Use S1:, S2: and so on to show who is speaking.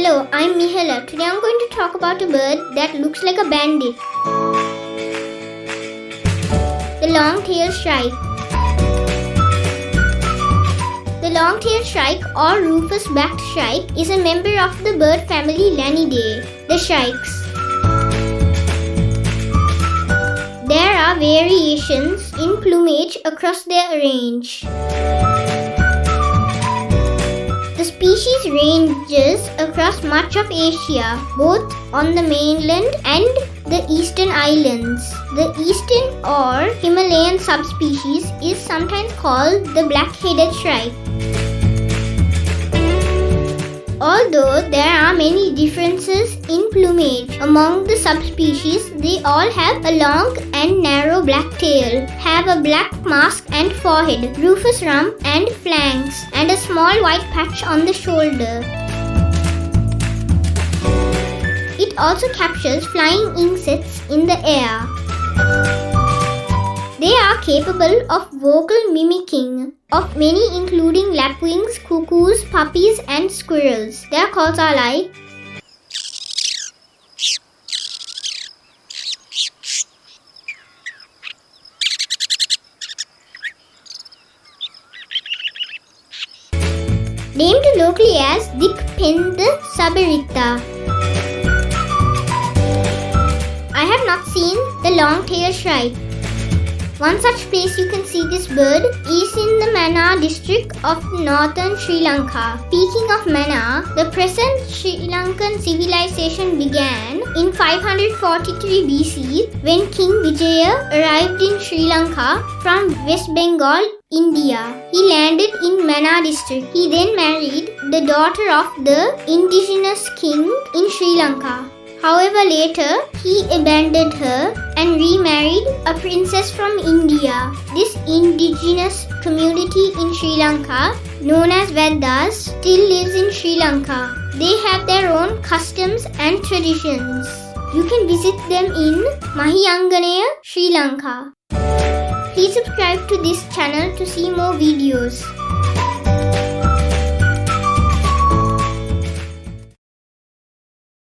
S1: Hello, I'm Mihela. Today I'm going to talk about a bird that looks like a bandit. The long-tailed shrike. The long-tailed shrike or Rufous-Backed Shrike is a member of the bird family Lanidae, the shrikes. There are variations in plumage across their range. The species ranges across much of Asia, both on the mainland and the eastern islands. The eastern or Himalayan subspecies is sometimes called the black-headed shrike. Although there are many differences in plumage among the subspecies, they all have a long and narrow black tail, have a black mask and forehead, rufous rump and flanks, and a small white patch on the shoulder. It also captures flying insects in the air. They are capable of vocal mimicking of many including lapwings, cuckoos, puppies and squirrels. Their calls are like named locally as DikPenda Sabariththa. I have not seen the long-tailed shrike. One such place you can see this bird is in the Mannar district of northern Sri Lanka. Speaking of Mannar, the present Sri Lankan civilization began in 543 BC when King Vijaya arrived in Sri Lanka from West Bengal, India. He landed in Mannar district. He then married the daughter of the indigenous king in Sri Lanka. However, later, he abandoned her and remarried a princess from India. This indigenous community in Sri Lanka, known as Vedas, still lives in Sri Lanka. They have their own customs and traditions. You can visit them in Mahiyanganaya, Sri Lanka. Please subscribe to this channel to see more videos.